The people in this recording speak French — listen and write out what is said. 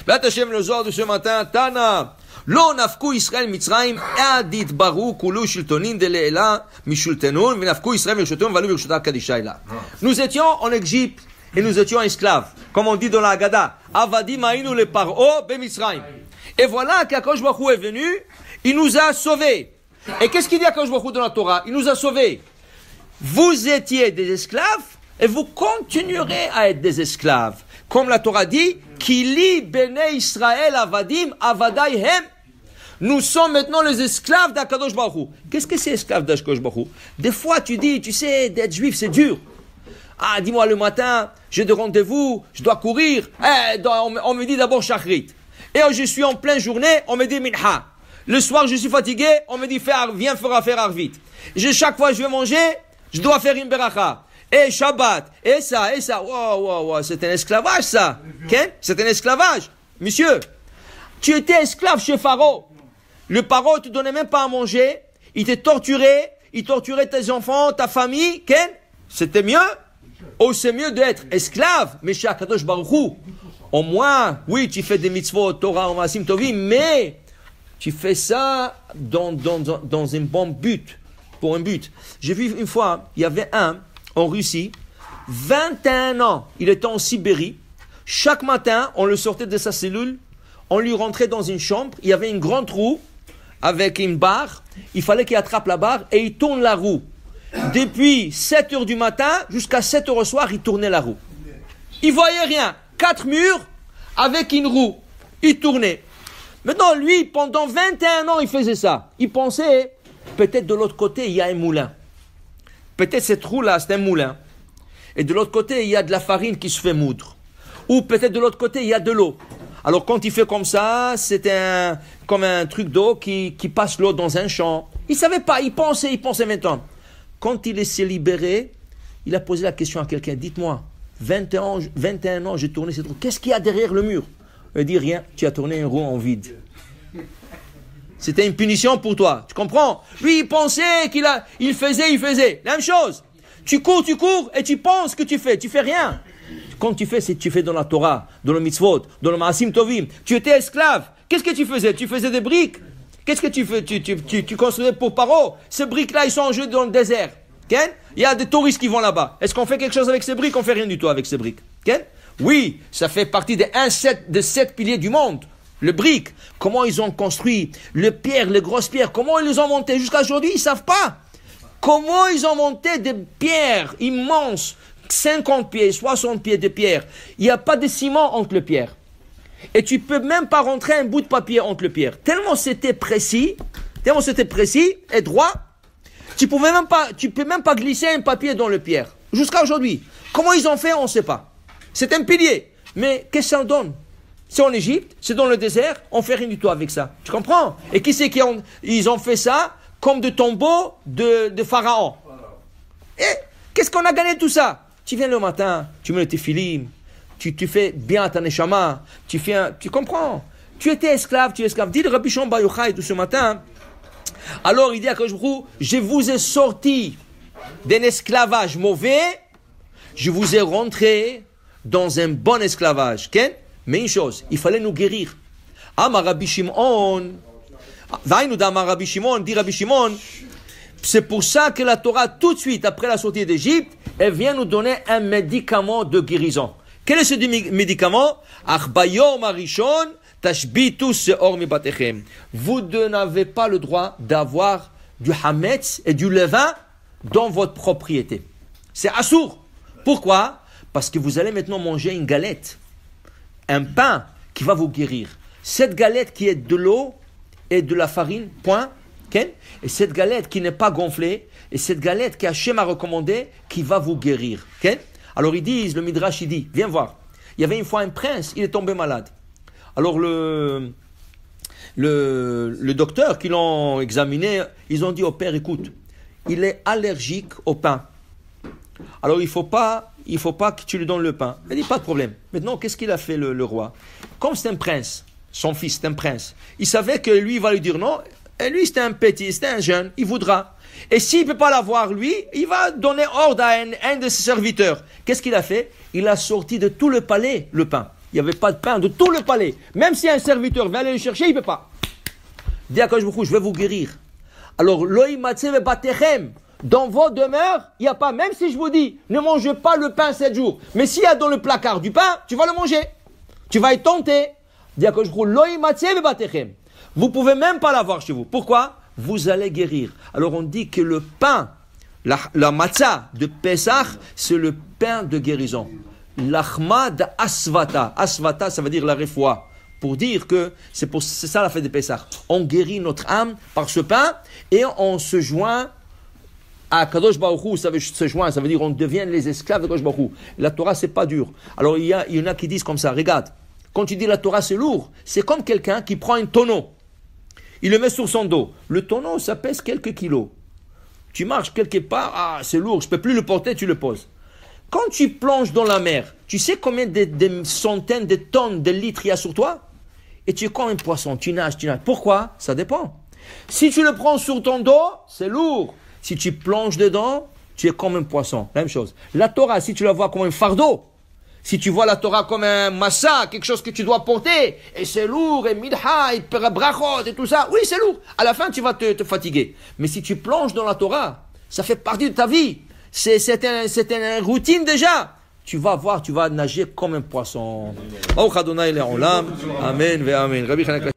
Blat Hashem le Zohar de ce matin, Tana. Lo nafku Israël Mitzrayim adit baru kulu shiltonin de le'ela mishultenun vinafku Israël mishultenun valu birshota kadishayla. Nous étions en Égypte et nous étions esclaves, comme on dit dans la Haggadah. Avadim ainu le paro be Mitzrayim. Et voilà qu'Akadosh Baruch Hu est venu, il nous a sauvés. Et qu'est-ce qu'il dit Akadosh Baruch Hu dans la Torah? Il nous a sauvés. Vous étiez des esclaves et vous continuerez à être des esclaves. Comme la Torah dit, Kili bene Israël avadim avadaihem. Nous sommes maintenant les esclaves d'Akadosh Baruch Hu. Qu'est-ce que c'est esclave d'Akadosh Baruch Hu? Des fois tu dis, tu sais, d'être juif c'est dur. Ah, dis-moi le matin, j'ai des rendez-vous, je dois courir. On me dit d'abord shachrit. Et je suis en pleine journée, on me dit minha. Le soir je suis fatigué, on me dit viens faire arvit. Chaque fois je vais manger, je dois faire une beracha. Et Shabbat, et ça. Wow, c'est un esclavage ça. C'est un esclavage. Monsieur, tu étais esclave chez Pharaon. Le Pharaon ne te donnait même pas à manger. Il te torturait. Il torturait tes enfants, ta famille. C'était mieux. C'est mieux d'être esclave. Mais chez Akadosh Baruch Hu, au moins, oui, tu fais des mitzvot, Torah, Maasim Tovim, mais tu fais ça dans un bon but. Pour un but. J'ai vu une fois, il y avait un en Russie, 21 ans, il était en Sibérie. Chaque matin, on le sortait de sa cellule, on lui rentrait dans une chambre, il y avait une grande roue avec une barre, il fallait qu'il attrape la barre et il tourne la roue. Depuis 7 heures du matin jusqu'à 7 heures au soir, il tournait la roue. Il voyait rien. 4 murs avec une roue. Il tournait. Maintenant, lui, pendant 21 ans, il faisait ça. Il pensait, peut-être de l'autre côté, il y a un moulin. Peut-être cette roue-là, c'est un moulin. Et de l'autre côté, il y a de la farine qui se fait moudre. Ou peut-être de l'autre côté, il y a de l'eau. Alors quand il fait comme ça, c'est comme un truc d'eau qui passe l'eau dans un champ. Il ne savait pas, il pensait maintenant. Quand il s'est libéré, il a posé la question à quelqu'un. Dites-moi, 21 ans, j'ai tourné cette roue. Qu'est-ce qu'il y a derrière le mur? Il dit rien, tu as tourné une roue en vide. C'était une punition pour toi. Tu comprends? Lui, il pensait il faisait. La même chose. Tu cours et tu penses que tu fais rien. Quand tu fais, c'est que tu fais dans la Torah, dans le mitzvot, dans le maasim tovim. Tu étais esclave. Qu'est-ce que tu faisais? Tu faisais des briques. Qu'est-ce que tu fais? Tu construisais pour Paro. Ces briques-là, ils sont en jeu dans le désert. Il y a des touristes qui vont là-bas. Est-ce qu'on fait quelque chose avec ces briques? On fait rien du tout avec ces briques. Oui, ça fait partie des 7 piliers du monde. Le brique, comment ils ont construit, les grosses pierres, comment ils les ont montées jusqu'à aujourd'hui, ils ne savent pas. Comment ils ont monté des pierres immenses, 50 pieds, 60 pieds de pierre. Il n'y a pas de ciment entre les pierres. Et tu ne peux même pas rentrer un bout de papier entre les pierres. Tellement c'était précis et droit, tu peux même pas glisser un papier dans le pierre. Jusqu'à aujourd'hui. Comment ils ont fait, on ne sait pas. C'est un pilier. Mais qu'est-ce que ça donne? C'est en Égypte, c'est dans le désert, on fait rien du tout avec ça. Tu comprends? Et qui c'est ils ont fait ça comme de tombeaux de pharaon. Et qu'est-ce qu'on a gagné de tout ça? Tu viens le matin, tu mets le tefilin, tu fais bien ta neshama, tu comprends? Tu étais esclave, tu es esclave. Dis le Rabbi Shimon Bar Yochai tout ce matin. Alors il dit à Akadosh Baruch Hu, je vous ai sorti d'un esclavage mauvais, je vous ai rentré dans un bon esclavage. Mais une chose, il fallait nous guérir. Amar Rabbi Shimon, dit Rabbi Shimon, c'est pour ça que la Torah, tout de suite après la sortie d'Égypte, elle vient nous donner un médicament de guérison. Quel est ce médicament? Vous n'avez pas le droit d'avoir du hametz et du levain dans votre propriété. C'est assourd. Pourquoi? Parce que vous allez maintenant manger une galette. Un pain qui va vous guérir. Cette galette qui est de l'eau et de la farine, point. Okay? Et cette galette qui n'est pas gonflée, et cette galette qu'Hachem a recommandée, qui va vous guérir. Okay? Alors ils disent, le Midrash il dit, viens voir. Il y avait une fois un prince, il est tombé malade. Alors le docteur qui l'ont examiné, ils ont dit au père, écoute, il est allergique au pain. Alors il faut pas que tu lui donnes le pain. Il dit, pas de problème. Maintenant, qu'est-ce qu'il a fait le roi? Comme c'est un prince, son fils c'est un prince, il savait que lui, il va lui dire non, et lui c'était un petit, c'était un jeune, il voudra. Et s'il ne peut pas l'avoir lui, il va donner ordre à un de ses serviteurs. Qu'est-ce qu'il a fait? Il a sorti de tout le palais le pain. Il n'y avait pas de pain de tout le palais. Même si un serviteur veut aller le chercher, il ne peut pas. Dis à Akadosh Baruch Hu, je vais vous guérir. Alors, Loi Matzeh Bebatechem, dans vos demeures, il n'y a pas, même si je vous dis, ne mangez pas le pain 7 jours. Mais s'il y a dans le placard du pain, tu vas le manger. Tu vas être tenté. Dis à Akadosh Baruch Hu, Loi Matzeh Bebatechem. Vous ne pouvez même pas l'avoir chez vous. Pourquoi? Vous allez guérir. Alors, on dit que le pain, la matzah de Pesach, c'est le pain de guérison. L'achmad asvata. Asvata, ça veut dire la refoua. Pour dire que c'est ça la fête de Pesach. On guérit notre âme par ce pain et on se joint à Kadosh Baruch Hu. Ça veut dire on devient les esclaves de Kadosh Baruch Hu. La Torah, c'est pas dur. Alors il y en a qui disent comme ça, regarde, quand tu dis la Torah c'est lourd, c'est comme quelqu'un qui prend un tonneau. Il le met sur son dos. Le tonneau, ça pèse quelques kilos. Tu marches quelque part, c'est lourd, je ne peux plus le porter, tu le poses. Quand tu plonges dans la mer, tu sais combien de centaines de tonnes de litres il y a sur toi? Et tu es comme un poisson, tu nages. Pourquoi? Ça dépend. Si tu le prends sur ton dos, c'est lourd. Si tu plonges dedans, tu es comme un poisson. Même chose. La Torah, si tu la vois comme un fardeau, si tu vois la Torah comme un massa, quelque chose que tu dois porter, et c'est lourd, et midha, et brachot, et tout ça, oui, c'est lourd. À la fin, tu vas te fatiguer. Mais si tu plonges dans la Torah, ça fait partie de ta vie. C'est une routine déjà. Tu vas voir, tu vas nager comme un poisson. Amen ve amen.